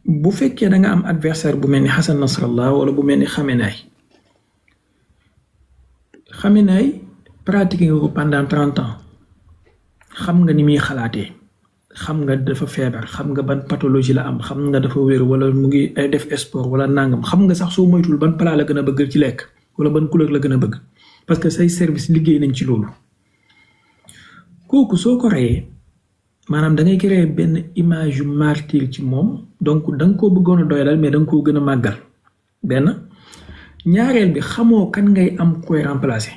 bu fekkee da nga am adversaire bu mel ni Hassan Nasrallah wala bu mel ni Khamenei pratiqué nga ko pendant 30 ans xam nga ni muy xalaatee xam nga dafa feebar xam nga ban pathologie la am xam nga dafa wér wala mu ngi def sport wala nangam xam nga sax soo moytul ban plat la gën a bëgg ci lekk wala ban couleur la gën a bëgg parce que say service liggéey nañ ci loolu kooku soo ko reyee maanaam da ngay créer benn image yu martyr ci moom donc da nga koo bëggoon a doyalal mais da nga koo gën a màggal benn ñaareel bi xamoo kan ngay am koy remplacer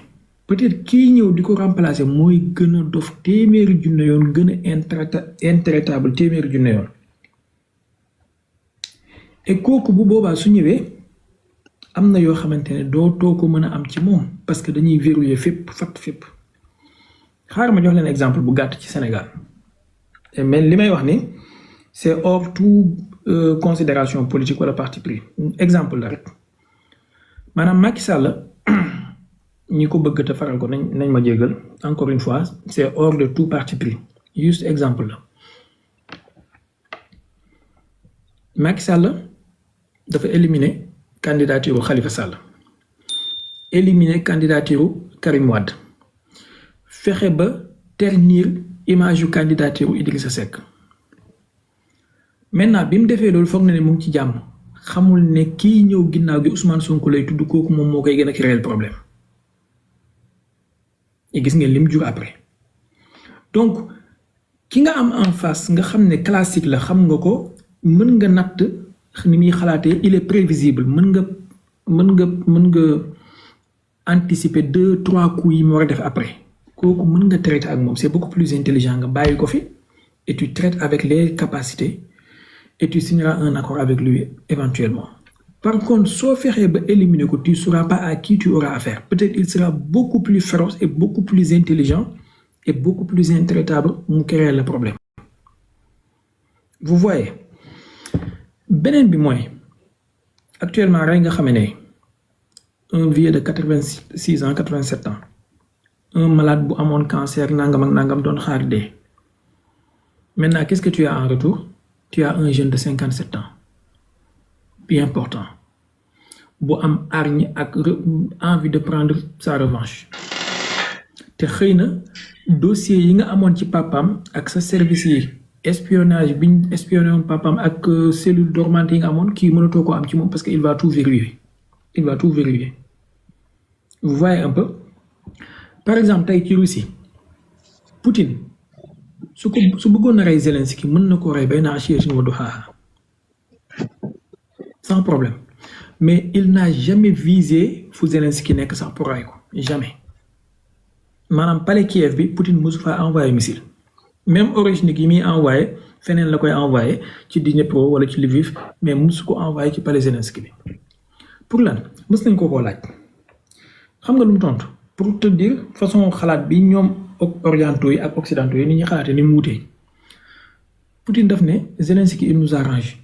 peut-être kii ñëw di ko remplacer mooy gën a dof téeméeri junne yoon gën a intraitable téeméeri junne yoon et kooku bu boobaa su ñëwee am na yoo xamante ne dootoo ko mën a am ci moom parce que dañuy verrouiller fépp fépp xaaral ma jox leen exemple bu gàtt ci Sénégal mais li may wax ni c'est hors tout considération politique wala parti pris exemple la rek maanaam Macky Sall ñi ko bëgg te faral ko nañ ma jéggal encore une fois c'est hors de tout parti pris juste exemple la Macky Sall dafa éliminer candidature Khalifa Sall éliminer candidature Karim Wade fexe ba ternir image yu candidature Idrissa Seck maintenant bi mu defee loolu foog na ne mu ngi ci jàmm xamul ne kii ñëw ginnaaw gi Ousmane Sonko lay tudd kooku moom moo koy gën a créer problème et gis ngeen lim jur après donc ki nga am en face nga xam ne classique la xam nga ko mën nga natt ni muy xalaatee il est prévisible mën nga anticiper 2-3 coups yi mu war a def après kooku mën nga traiter ak moom c'est beaucoup plus intelligent nga bàyyi ko fi et tu traites avec les capacités et tu signeras un accord avec lui éventuellement. Par contre, si tu éliminer que tu ne sauras pas à qui tu auras affaire. Peut-être qu'il sera beaucoup plus féroce et beaucoup plus intelligent et beaucoup plus intraitable pour créer le problème. Vous voyez, benen bi moy actuellement ray nga xamné un vieux de 86 ans 87 ans un malade bu amone cancer nangam ak nangam don xaar dé. Maintenant, qu'est-ce que tu as en retour? Tu as un jeune de 57 ans, bien important, bu am hargne ak envie de prendre sa revanche. Te xeyna dossier yi nga amone ci papam ak sa service yi espionnage biñ espionné won papam ak cellule dormante yi nga amone ki mënato ko am ci mom parce que il va tout verrouiller. Il va tout verrouiller. Vous voyez un peu? Par exemple, tay ci Russie, Poutine su bëggoon na rey Zelensky mën na ko rey bay na Chine wa Doha sans problème mais il n'a jamais visé fu Zelensky nekk sax pour rey ko jamais maanaam palais Kiev bi Poutine mosu fa envoyé missile même Oreshnik yi muy envoyé feneen la koy envoyé ci Dnipro wala ci Lviv mais mosu ko envoyé ci palais Zelensky bi pour lan mës nañ ko laaj xam nga lu mu tontu pour te dire façon xalaat bi ñoom orientaux et occidentaux yi ni ñi xalaté ni mu wutee Poutine daf ne Zelensky il nous arrange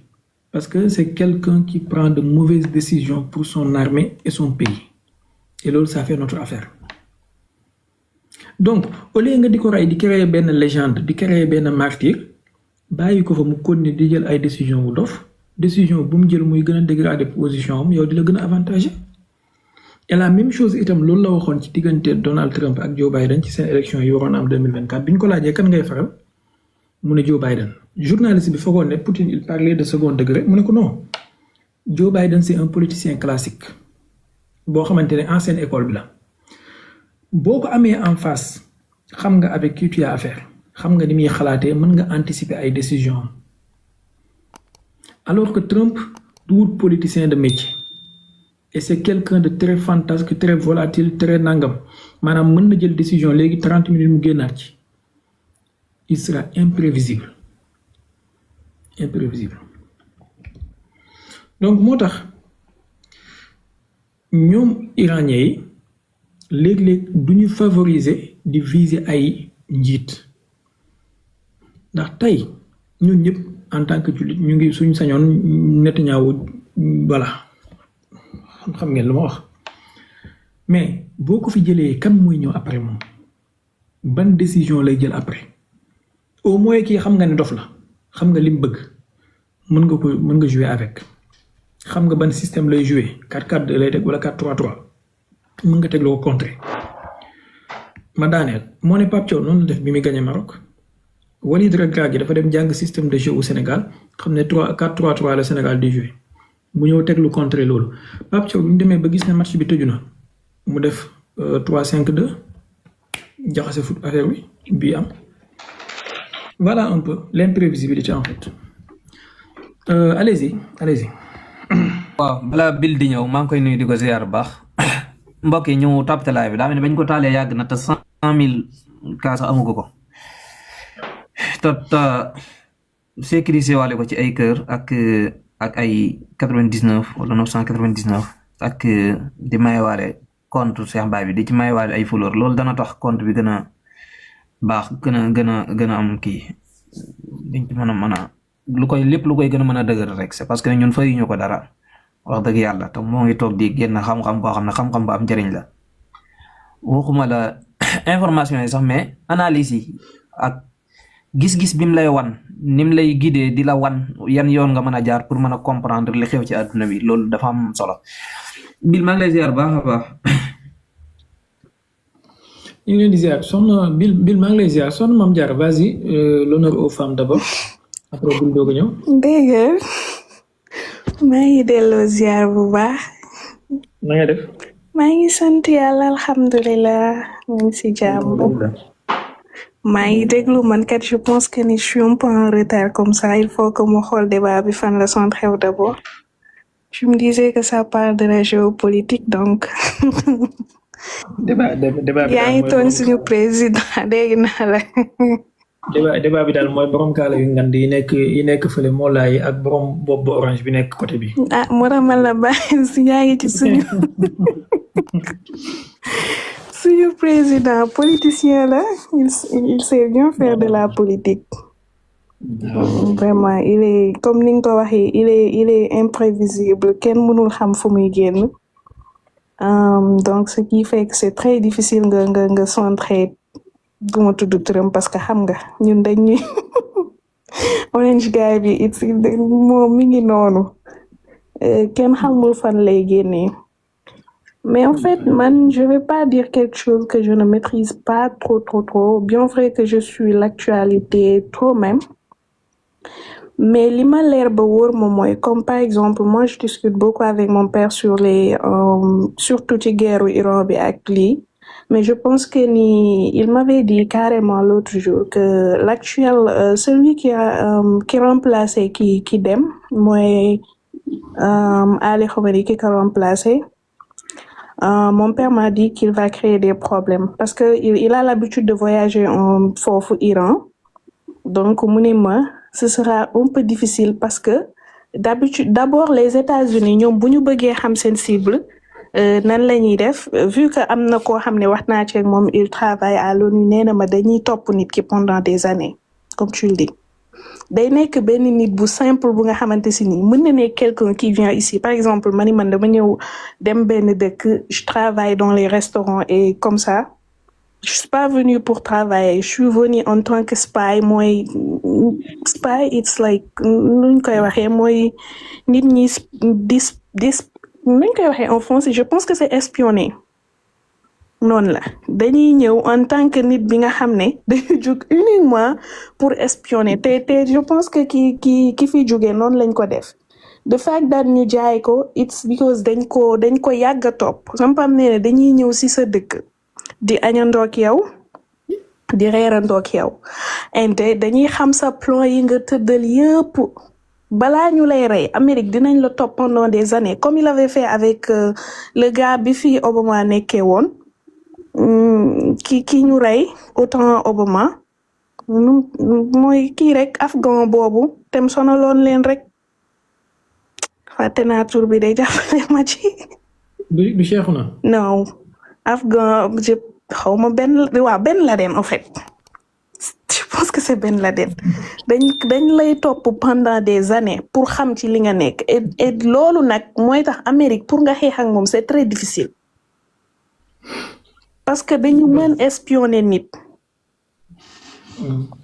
parce que c'est quelqu'un qui prend de mauvaises décisions pour son armée et son pays et là ça fait notre affaire donc au lieu nga diko ray di créer ben légende di créer ben martyr bayiko fa mu continuer di jël ay décisions wu dof décision bu mu jël muy gëna dégrader position am yow di la gëna avantager. Et la même chose itam loolu la waxoon ci diggante Donald Trump ak Joe Biden ci seen élection yi waroon am 2024 bi ñu ko laajee kan ngay faral mu ne Joe Biden journaliste bi foogoon ne Poutine il parlait de second degré mu ne ko non Joe Biden c'est un politicien classique boo xamante ne ancienne école bi la boo ko amee en face xam nga avec qui tu as affaire xam nga ni muy xalaatee mën nga anticiper ay décisions alors que Trump du wut politicien de métier. Et c'est quelqu'un de très fantasque, très volatile, très nangam. Manam mën na jël décision légui 30 minutes mu génnaat ci. Il sera imprévisible. Imprévisible. Donc motax ñom iranien yi léeg-léeg duñu favoriser di viser ay njit. Ndax tay ñun ñëpp en tant que julit ñu ngi suñu sañoon Netanyahu voilà. Xam ngeen lu ma wax mais boo ko fi jëlee kan mooy ñëw après moom ban décision lay jël après au moins kii xam nga ne dof la xam nga lim bëgg mën nga jouer avec xam nga ban système lay jouer 4-4-2 lay teg wala 4-3-3 mën nga teg loo contrer ma daaneel moo ne Pape Thiaw noonu la def bi muy gagné Maroc Walid Regragui dafa dem jàng système de jeu au Sénégal xam ne 4-3-3 la Sénégal di jouer mu ñëw teg lu contrer loolu Pape Thiaw bu ñu demee ba gis ne match bi tëju na mu def 3-5-2 jaxase foot affaire bi am voilà un peu l'imprévisibilité en fait allez-y. waaw balaa Bill di ñëw maa ngi koy nuyu di ko ziar bu baax mbokk yi ñu tapte live bi daa mel ni bañ ko taalee yàgg na te 100,000 cas sax amu ko te sécurisé waale ko ci ay kër ak ay 99 wala 999 ak di mayewaale compte Cheikh Baye bi di ci mayewaale ay fleur loolu dana tax compte bi gën a baax gën a am kii diñ ci mën a lu koy gën a mën a dëgër rek c'est parce que ñun fayuñu ko dara wax dëgg yàlla te moo ngi toog di génn xam-xam boo xam ne xam-xam bu am njëriñ la waxuma la information yi sax mais analyse yi ak gis-gis bi mu lay wan ni mu lay guider di la wan yan yoon nga mën a jaar pour mën a comprendre li xew ci àdduna bi loolu dafa am solo Bill maa ngi lay ziar baax a baax. ñu ngi leen di ziar soxna Bill maa ngi lay ziar soxna Mame Diarra vas-y l'honneur aux femmes d'abord après Bill doog a ñëw. dégg maa ngi delloo ziar bu baax. na nga def. maa ngi sant yàlla alhamdulilah maa ngi si jàmm. maa ngi déglu man kat je pense que ni je suis un peu en retard comme ça il faut que mu xool débat bi fan la son xew d'abord. je me disais que ça parle de la géopolitique donc. débat bi yaa ngi tooñ suñu président dégg naa la. débat bi daal mooy borom kaala yu ngand yi nekk fële moo laay ak borom bopp bu orange bi nekk côté bi. ah moo tax man la bàyyi si yaa ngi ci suñu président politicien là il sait bien faire de la politique. Vraiment il est comme ni nga ko waxee il est imprévisible kenn mënul xam fu muy génn. Donc ce qui fait que c'est très difficile nga centrer duma tudd turam parce que xam nga ñun dañuy orange guy bi moom mi ngi noonu kenn xamul fan lay génnee mais en fait man je vais pas dire quelque chose que je ne maîtrise pas trop bien vrai que je suis l'actualité trop même mais li ma leer ba wóor moom mooy comme par exemple moi je discute beaucoup avec mon père sur les surtout ci guerru Iran bi ak lii mais je pense que il m'avait dit carrément l'autre jour que l'actuel celui qui remplacé qui dem mooy Ali Khamenei qui a remplacé mon père m'a dit qu'il va créer des problèmes parce que il a l'habitude de voyager en foofu Iran donc mu ne ma ce sera un peu difficile parce que d'abord les États-Unis ñoom bu ñu bëggee xam seen cible nan la ñuy def vu que am na koo xam ne wax naa ci ak moom il travaille à l'ONU nee na ma dañuy topp nit ki pendant des années comme tu le dis day nekk benn nit bu simple bu nga xamante si nii mën na nekk quelqu'un qui vient ici par exemple man dama ñëw dem benn dëkk je travaille dans les restaurants et comme ça je suis pas venue pour travailler je suis venue en tant que spy mooy spy it's like nuñ koy waxee mooy nit ñi nuñ koy waxee en français je pense que c'est espionner noonu la dañuy ñëw en tant que nit bi nga xam ne dañu jóg uniquement pour espionner te je pense que ki fi jógee noonu lañ ko def the fact that ñu jaay ko it's because dañ ko yàgg a topp sama pam nee ne dañuy ñëw ci sa dëkk di añandoog yow di reerandoog yow ente dañuy xam sa plan yi nga tëddal yëpp balaa ñu lay rey Amérique dinañ la topp pendant des années comme il avait fait avec le gars bi fi Obama nekkee woon ki ñu rey autant Obama mooy kii rek afghan boobu tem sonaloon leen rek fàtte naa tur bi day jàppale ma ci du Cheikhouna non afghan xawma Ben Laden en fait je pense que c'est Ben Laden dañ lay topp pendant des années pour xam ci li nga nekk et loolu nag mooy tax Amérique pour nga xeex ak moom c'est très difficile parce que dañu mën espionner nit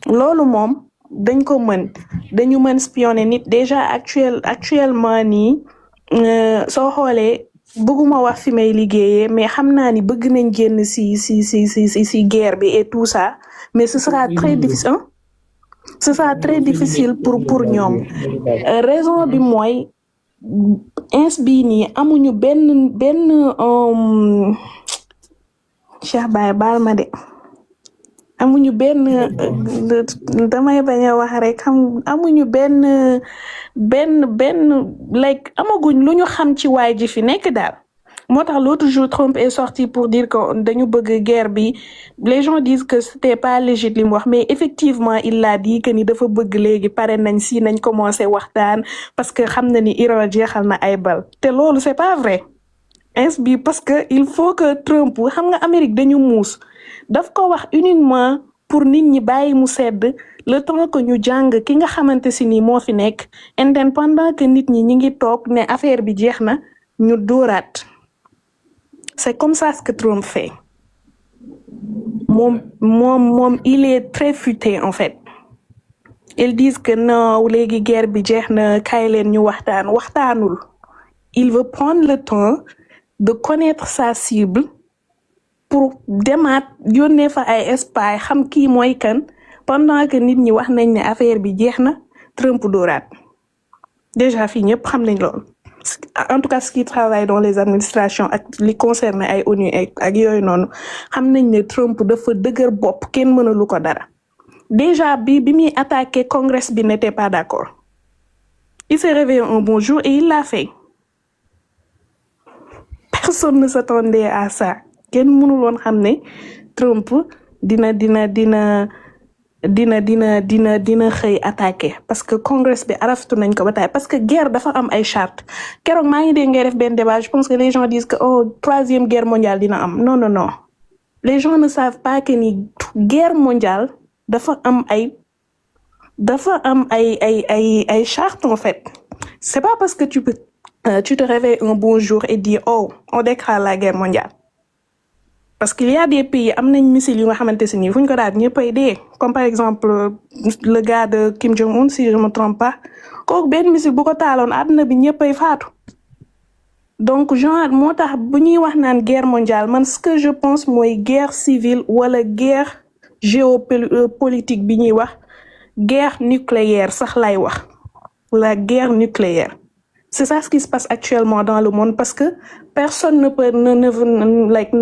loolu moom dañ ko mën dañu mën spionner nit déjà actuellement nii soo xoolee bëgguma wax fi may liggéeyee mais xam naa ni bëgg nañ génn si guerre bi et tout ça mais ce sera très difficile pour ñoom raison bi mooy ins bii nii amuñu benn Cheikh Baye baal ma de amuñu benn damay bañ a wax rek amuñu benn like amaguñ lu ñu xam ci waay ji fi nekk daal moo tax l'autre jour Trump est sorti pour dire que dañu bëgg guerre bi les gens disent que c'était pas légitime wax mais effectivement il l'a dit que ni dafa bëgg léegi pare nañ si nañ commencé waxtaan parce que xam na ni Iran jeexal na ay bal te loolu c'est pas vrai ins bi parce que il faut que Trump xam nga Amérique dañu muus daf ko wax uniquement pour nit ñi bàyyi mu sedd le temps que ñu jàng ki nga xamante si ni moo fi nekk indépendant que nit ñi ngi toog ne affaire bi jeex na ñu dóoraat c'est comme ça ce que Trump fait moom il est très futé en fait ils disent que non léegi guerre bi jeex na kaay leen ñu waxtaanul il veut prendre le temps de connaître sa cible pour demaat yónnee fa ay spy xam kii mooy kan pendant que nit ñi wax nañ ne affaire bi jeex na Trump dóoraat déjà fii ñëpp xam nañ loolu en tout cas ce qui travaille dans les administrations ak li concerne ay ONU ak yooyu noonu xam nañ ne Trump dafa dëgër bopp kenn mënalu ko dara déjà bi muy attaqué Congrès bi n'était pas d'accord il s'est réveillé un bon jour et il l'a fait personne ne s'attendait à ça kenn mënul woon xam ne Trump dina xëy attaqué parce que Congrès bi araftu nañ ko ba tey parce que guerre dafa am ay charte keroog maa ngi dégg ngay def benn débat je pense que les gens disent que troisième guerre mondiale dina am non les gens ne savent pas que ni guerre mondiale dafa am ay charte en fait c'est pas parce que tu te réveilles un bon jour et dis on déclare la guerre mondiale parce qu'il y a des pays am nañ missile yu nga xamante si nii fu ñu ko daal ñëppay dee comme par exemple le gars de Kim Jong-un si je me trompe pas kooku benn missile bu ko taaloon àdduna bi ñëppay faatu donc genre moo tax bu ñuy wax naan guerre mondiale man ce que je pense mooy guerre civile wala guerre géopolitique bi ñuy wax guerre nucléaire sax lay wax la guerre nucléaire c'est ça ce qui se passe actuellement dans le monde parce que personne ne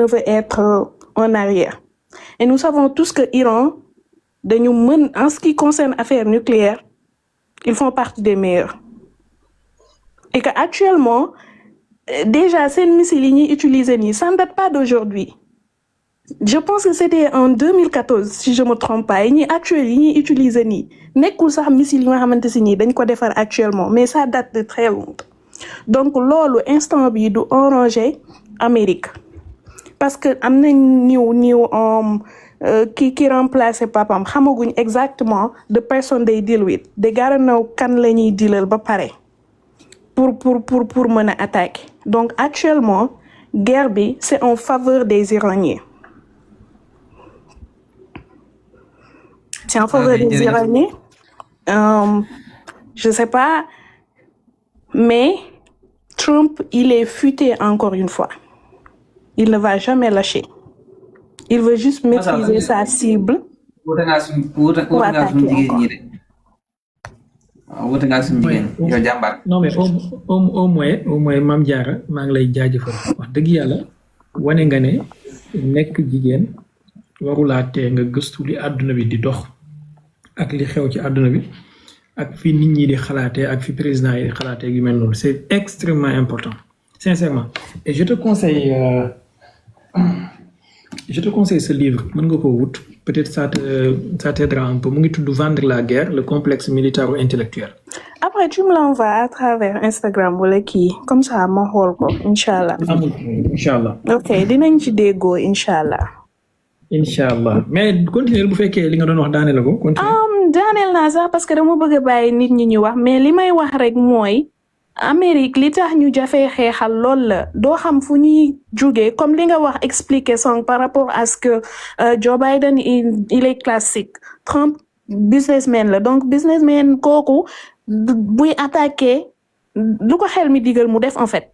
veut être en arrière. Et nous savons tous que Iran, en ce qui concerne affaires nucléaires, ils font partie des meilleurs. Et qu'actuellement, déjà, ces missiles utilisés, ça ne date pas d'aujourd'hui. Je pense que c'était en 2014, si je me trompe pas. Ils utilisent nekkul sax missile yi nga xamante si nii dañ ko defar actuellement mais ça date de très longtemps donc loolu instant bi du arranger Amérique parce que am nañ new ki remplacer papam xamaguñ exactement the person they deal with they gotta know kan la ñuy dealal ba pare pour mën a attaquer donc actuellement guerre bi c'est en faveur des Iraniens. C'est en faveur des Iraniens. Je sais pas, mais Trump, il est futé encore une fois. Il ne va jamais lâcher. Il veut juste maîtriser sa cible. Pour attaquer encore. Non mais au moins Mame Diarra maa ngi lay jaajëfal wax dëgg yàlla wane nga ne nekk jigéen warulaa tee nga gëstu li àdduna bi di dox ak li xew ci àdduna bi ak fi nit ñi di xalaatee ak fi président yi di xalaatee yu mel noonu c'est extrêmement important sincèrement et je te conseille ce livre mën nga ko wut peut-être ça t'aidera un peu mu ngi tudd Vendre la guerre le complexe militaro-intellectuel. Après tu me l'envoies à travers Instagram wala kii comme ça ma xool ko inchallah. Inchallah. Ok dinañ ci déggoo inchallah. Inchallah mais continuer bu fekkee li nga doon wax daaneel ko continuer. Daaneel naa sax parce que dama bëgg a bàyyi nit ñi ñu wax mais li may wax rek mooy Amérique li tax ñu jafee xeexal lool la doo xam fu ñuy jógee comme li nga wax expliquer son par rapport à ce que Joe Biden il est classique Trump businessman la donc businessman kooku buy attaqué lu ko xel mi digal mu def en fait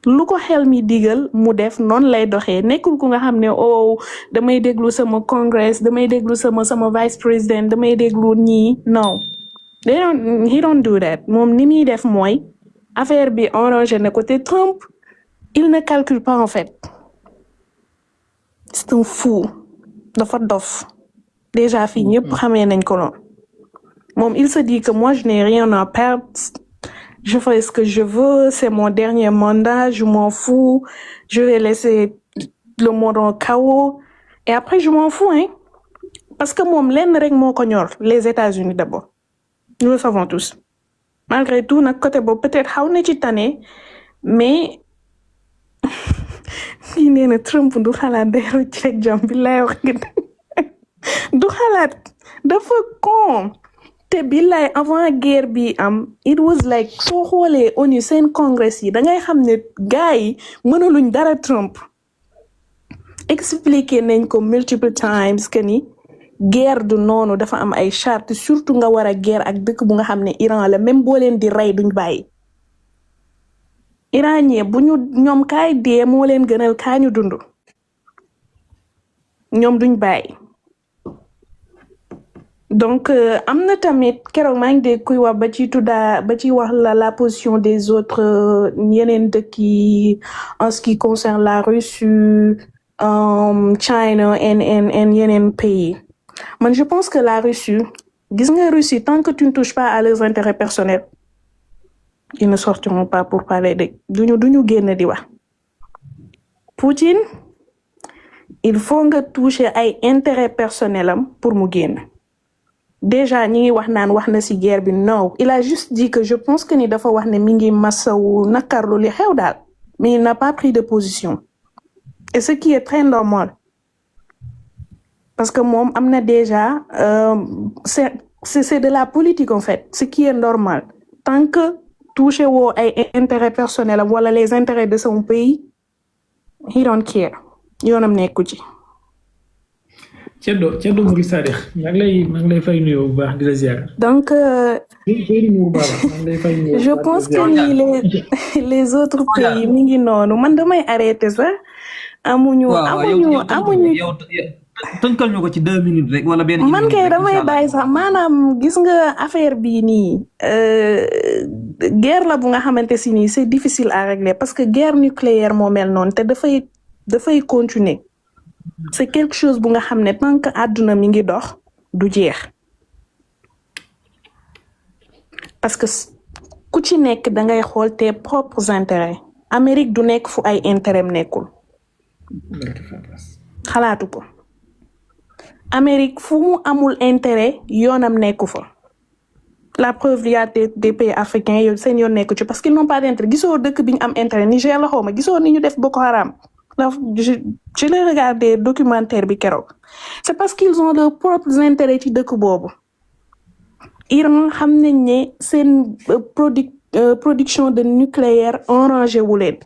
lu ko xel mi digal mu def noonu lay doxee nekkul ku nga xam ne oh damay déglu sama congress damay déglu sama vice président damay déglu ñii non he don't do that moom ni muy def mooy affaire bi arrangé na ko te Trump il ne calcule pas en fait c'est un fou dafa dof déjà fii ñëpp xamee nañ ko noonu moom il se dit que moi je n'ai rien à perdre je fais ce que je veux c'est mon dernier mandat je m'en fous je vais laisser le monde en chaos et après je m'en fous hein parce que moom lenn rek moo ko ñor les États-Unis d'abord nous le savons tous malgré tout nag côté boobu peut-être xaw na ci tane mais fii nee na Trump du xalaat day rocc rek jàmm bi lay wax du xalaat dafa con te billaay avant guerre bi am it was like soo xoolee ONU seen congrès yi da ngay xam ne gars yi mënuluñ dara Trump expliqué nañ ko multiple times que ni guerre du noonu dafa am ay charte surtout nga war a guerre ak dëkk bu nga xam ne Iran la même boo leen di rey duñ bàyyi iranien bu ñu ñoom kaay dee moo leen gënal kaa ñu dund ñoom duñ bàyyi donc am na tamit keroog maa ngi dégg kuy wax ba ci wax la position des autres yeneen dëkk yi en ce qui concerne la Russie China and yeneen pays man je pense que la Russie gis nga Russie tant que tu ne touches pas à leurs intérêts personnels ils ne sortiront pas pour parler de duñu génn di wax Poutine il faut nga toucher ay intérêts personnels am pour mu génn déjà ñi ngi wax naan wax na ci guerre bi non il a juste dit que je pense que ni dafa wax ne mi ngi masawu nakarlu li xew daal mais il n'a pas pris de position et ce qui est très normal parce que moom am na déjà c'est de la politique en fait ce qui est normal tant que touché woo ay intérêts personnels am wala les intérêts de son pays he don't care yoonam nekku ci. Ceddo Mouride Sadikh maa ngi lay fay nuyoo bu baax di la ziar. donc je pense que ni les autres pays mi ngi noonu man damay arrêter sax amuñu tënkal ñu ko ci 2 minutes rek wala benn man kay damay bàyyi sax maanaam gis nga affaire bii nii guerre la bu nga xamante si nii c'est difficile à régler parce que guerre nucléaire moo mel noonu te dafay continuer c'est quelque chose bu nga xam ne tant que àdduna mi ngi dox du jeex parce que ku ci nekk da ngay xool tes propres intérêts Amérique du nekk fu ay intérêt nekkul xalaatu ko Amérique fu mu amul intérêt yoonam nekku fa la preuve y a des pays africains yow seen yoon nekku ci parce qu'ils n'ont pas d'intérêt gisoo dëkk bi ñu am intérêt Niger la xawma gisoo ni ñu def Boko Haram je l'ai regardé documentaire bi keroog c'est parce qu'ils ont leurs propres intérêts ci dëkk boobu Iran xam nañ ne seen production de nucléaire enrangé wu leen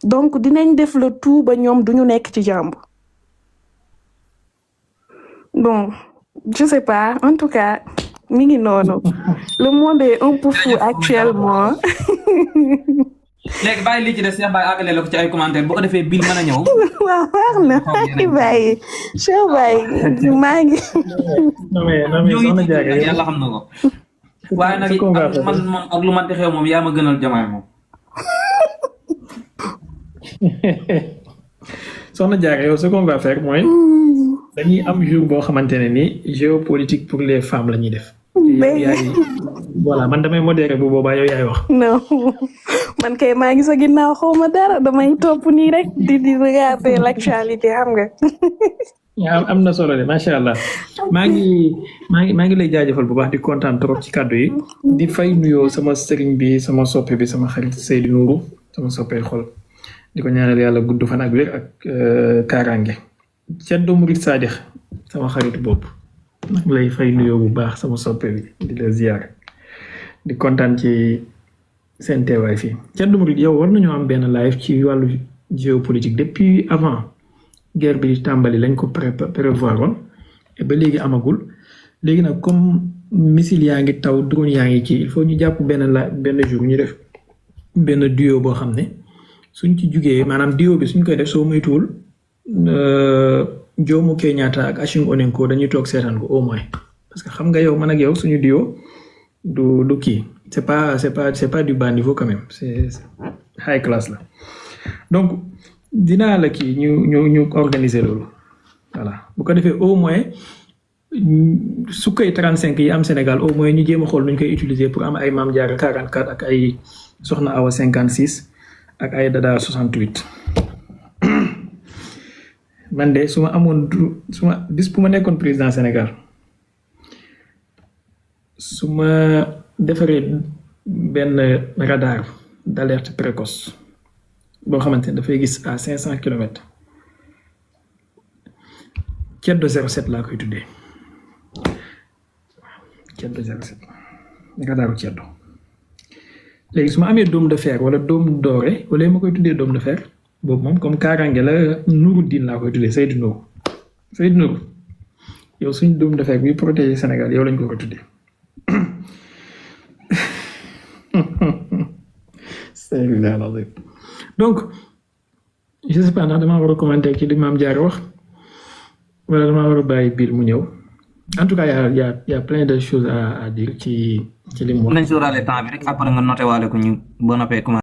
donc dinañ def le tout ba ñoom duñu nekk ci jàmm bon je sais pas en tout cas mi ngi noonu le monde est un peu fou actuellement. léegi bàyyi li ci des Cheikh Baye àggale la ko ci ay commentaire bu ko defee bil mën a ñëw. waaw baax na bàyyi Cheikh Baye maa ngi. yàlla xam na ko. waaye nag man moom ak lu man di xew moom yaa ma gënal jamaay moom. soxna Diarra yow ce qu'on va faire mooy dañuy am jour boo xamante ne ni géopolitique pour les femmes la ñuy def. voilà man damay modéré bu boobaa yow yaay wax. non man kay maa ngi sa ginnaaw xawma dara damay topp nii rek di regarder l'actualité xam nga. am na solo de macha allah maa ngi lay jaajëfal bu baax di kontaan trop ci kàddu yi di fay nuyoo sama sëriñ bi sama soppe bi sama xarit Seydou Nourou sama soppe xol di ko ñaanal yàlla gudd fan ak wér ak kaaraange Ceddo Mouride Sadikh sama xarit bopp maa ngi lay fay nuyoo bu baax sama soppe bi di la ziar di kontaan ci seen teewaay fii Ceddo Mouride yow war nañoo am benn live ci wàllu géopolitique depuis avant guerre bi tàmbali lañ ko prévoir woon et ba léegi amagul léegi nag comme missile yaa ngi taw drone yaa ngi kii il faut ñu jàpp benn jour ñu def benn duo boo xam ne suñ ci jugee maanaam duo bi suñ koy def soo moytuwul Jomo Kenyatta ak Achim Onenko dañuy toog seetaan ko au moins parce que xam nga yow man ak yow suñu duo du kii c'est pas du bas niveau quand même c'est high class la donc dinaa la kii ñu organiser loolu voilà bu ko defee au moins su koy 35 yi am Sénégal au moins ñu jéem a xool nuñ koy utiliser pour am ay Maam Jaara 44 ak ay Soxna Awa 56 ak ay Dada 68 man de su ma amoon bis bu ma nekkoon président Sénégal su ma defaree benn radar d'alerte précoce boo xamante ne dafay gis à 500 kilomètres Ceddo 07 laa koy tuddee Ceddo 07 radaru Ceddo léegi su ma amee dôme de fer wala dôme doré wala ma koy tuddee dôme de fer boobu moom comme kaaraange la Nouruddin laa koy tuddee Seydou Nourou yow suñ dôme de fer bi protéger Sénégal yow lañ ko ko tuddee donc je sais pas ndax damaa war a commenter ci li Maam Jaara wax wala damaa war a bàyyi biir mu ñëw en tout cas y a plein de choses à dire ci li mu wax. nañ sóoraale temps bi rek après nga noté waale ko ñu ba noppee commencé